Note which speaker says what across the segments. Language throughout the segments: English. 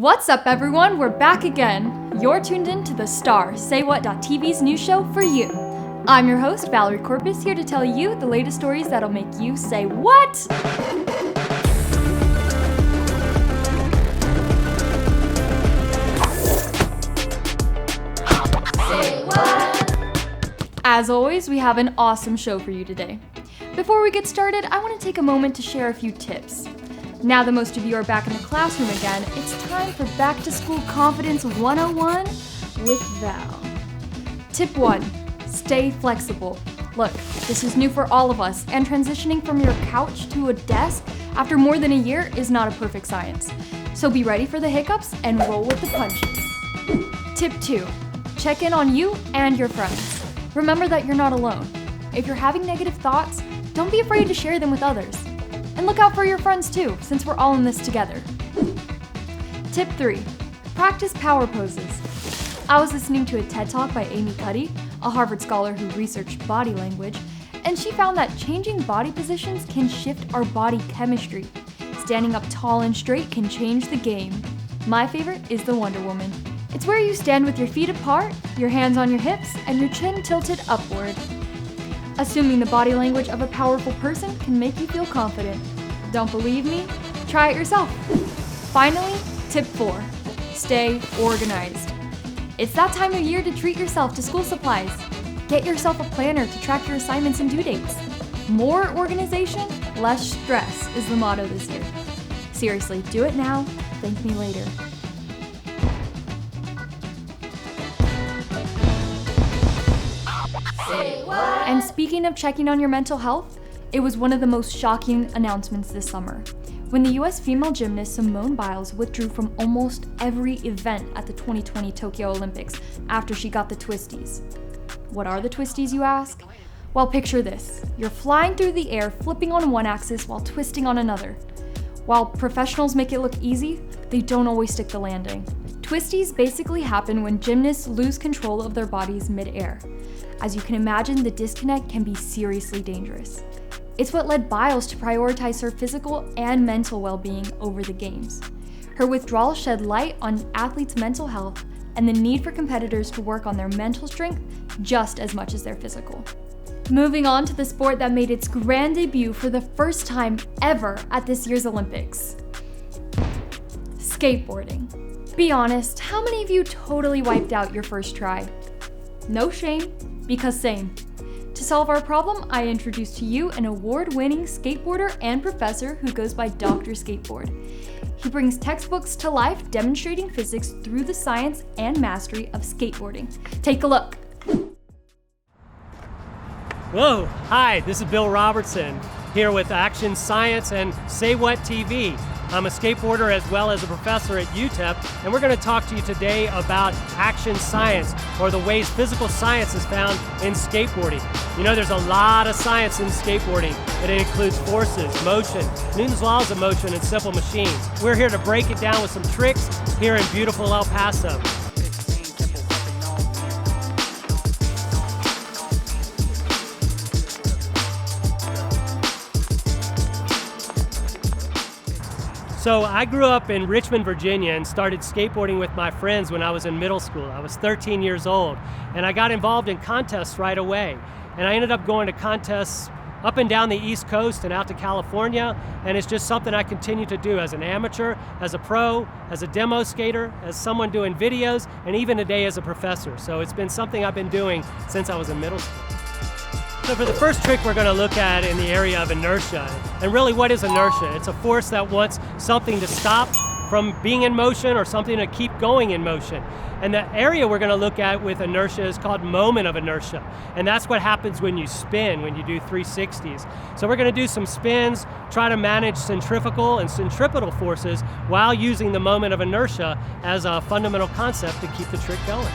Speaker 1: What's up, everyone? We're back again. You're tuned in to the Star Say What.tv's new show for you. I'm your host, Valerie Corpus, here to tell you the latest stories that'll make you say what? Say what? As always, we have an awesome show for you today. Before we get started, I want to take a moment to share a few tips. Now that most of you are back in the classroom again, it's time for Back to School Confidence 101 with Val. Tip 1. Stay flexible. Look, this is new for all of us, and transitioning from your couch to a desk after more than a year is not a perfect science. So be ready for the hiccups and roll with the punches. Tip 2. Check in on you and your friends. Remember that you're not alone. If you're having negative thoughts, don't be afraid to share them with others. And look out for your friends too, since we're all in this together. Tip 3. Practice power poses. I was listening to a TED Talk by Amy Cuddy, a Harvard scholar who researched body language, and she found that changing body positions can shift our body chemistry. Standing up tall and straight can change the game. My favorite is the Wonder Woman. It's where you stand with your feet apart, your hands on your hips, and your chin tilted upward. Assuming the body language of a powerful person can make you feel confident. Don't believe me? Try it yourself. Finally, tip 4. Stay organized. It's that time of year to treat yourself to school supplies. Get yourself a planner to track your assignments and due dates. More organization, less stress is the motto this year. Seriously, do it now, thank me later. And speaking of checking on your mental health, it was one of the most shocking announcements this summer when the US female gymnast Simone Biles withdrew from almost every event at the 2020 Tokyo Olympics after she got the twisties. What are the twisties, you ask? Well, picture this. You're flying through the air, flipping on one axis while twisting on another. While professionals make it look easy, they don't always stick the landing. Twisties basically happen when gymnasts lose control of their bodies mid-air. As you can imagine, the disconnect can be seriously dangerous. It's what led Biles to prioritize her physical and mental well-being over the games. Her withdrawal shed light on athletes' mental health and the need for competitors to work on their mental strength just as much as their physical. Moving on to the sport that made its grand debut for the first time ever at this year's Olympics. Skateboarding. Be honest, how many of you totally wiped out your first try? No shame, because same. To solve our problem, I introduce to you an award-winning skateboarder and professor who goes by Dr. Skateboard. He brings textbooks to life, demonstrating physics through the science and mastery of skateboarding. Take a look.
Speaker 2: Whoa, hi, this is Bill Robertson, here with Action Science and Say What TV. I'm a skateboarder as well as a professor at UTEP, and we're going to talk to you today about action science, or the ways physical science is found in skateboarding. You know, there's a lot of science in skateboarding, and it includes forces, motion, Newton's laws of motion, and simple machines. We're here to break it down with some tricks here in beautiful El Paso. So I grew up in Richmond, Virginia, and started skateboarding with my friends when I was in middle school. I was 13 years old, and I got involved in contests right away. And I ended up going to contests up and down the East Coast and out to California, and it's just something I continue to do as an amateur, as a pro, as a demo skater, as someone doing videos, and even today as a professor. So it's been something I've been doing since I was in middle school. So for the first trick we're going to look at in the area of inertia. And really, what is inertia? It's a force that wants something to stop from being in motion or something to keep going in motion. And the area we're going to look at with inertia is called moment of inertia. And that's what happens when you spin, when you do 360s. So we're going to do some spins, try to manage centrifugal and centripetal forces while using the moment of inertia as a fundamental concept to keep the trick going.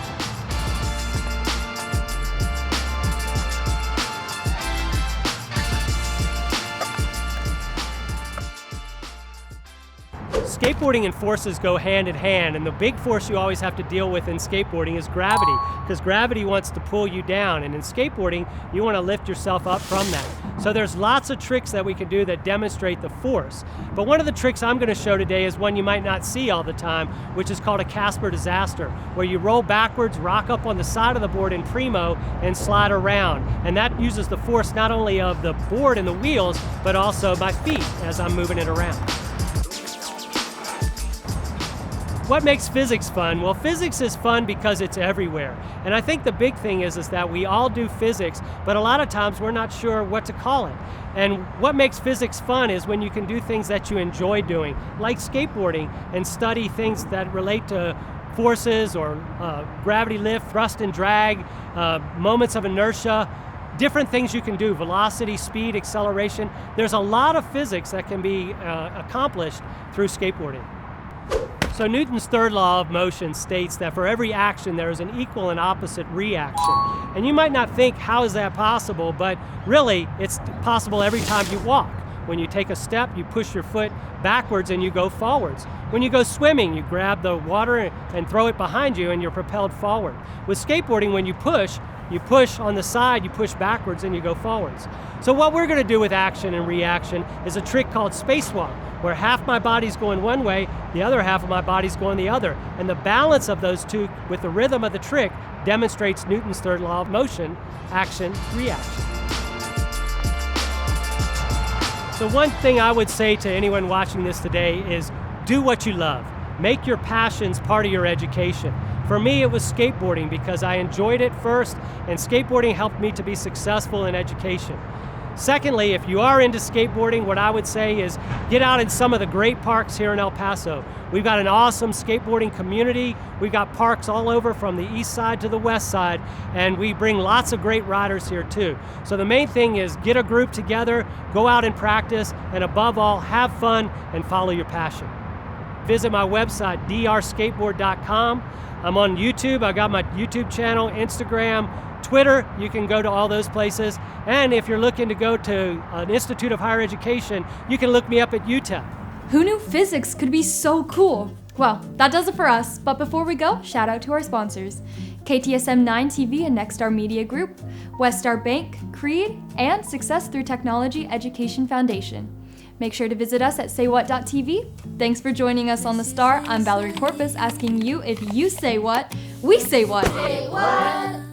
Speaker 2: skateboarding and forces go hand in hand, and the big force you always have to deal with in skateboarding is gravity, because gravity wants to pull you down, and in skateboarding, you want to lift yourself up from that. So there's lots of tricks that we can do that demonstrate the force. But one of the tricks I'm going to show today is one you might not see all the time, which is called a Casper disaster, where you roll backwards, rock up on the side of the board in primo, and slide around. And that uses the force not only of the board and the wheels, but also my feet as I'm moving it around. What makes physics fun? Well, physics is fun because it's everywhere. And I think the big thing is that we all do physics, but a lot of times we're not sure what to call it. And what makes physics fun is when you can do things that you enjoy doing, like skateboarding, and study things that relate to forces or gravity lift, thrust and drag, moments of inertia, different things you can do, velocity, speed, acceleration. There's a lot of physics that can be accomplished through skateboarding. So Newton's third law of motion states that for every action there is an equal and opposite reaction. And you might not think, how is that possible? But really, it's possible every time you walk. When you take a step, you push your foot backwards and you go forwards. When you go swimming, you grab the water and throw it behind you and you're propelled forward. With skateboarding, when you push on the side, you push backwards and you go forwards. So what we're going to do with action and reaction is a trick called spacewalk, where half my body's going one way, the other half of my body's going the other. And the balance of those two with the rhythm of the trick demonstrates Newton's third law of motion, action, reaction. So one thing I would say to anyone watching this today is do what you love. Make your passions part of your education. For me, it was skateboarding because I enjoyed it first, and skateboarding helped me to be successful in education. Secondly, if you are into skateboarding, what I would say is get out in some of the great parks here in El Paso. We've got an awesome skateboarding community. We've got parks all over from the east side to the west side, and we bring lots of great riders here too. So the main thing is get a group together, go out and practice, and above all, have fun and follow your passion. Visit my website, drskateboard.com. I'm on YouTube. I got my YouTube channel, Instagram, Twitter. You can go to all those places. And if you're looking to go to an Institute of Higher Education, you can look me up at UTEP.
Speaker 1: Who knew physics could be so cool? Well, that does it for us. But before we go, shout out to our sponsors: KTSM 9 TV and Nexstar Media Group, Westar Bank, Creed, and Success Through Technology Education Foundation. Make sure to visit us at saywhat.tv. Thanks for joining us on The Star. I'm Valerie Corpus, asking you, if you say what, we say what.
Speaker 3: Say what?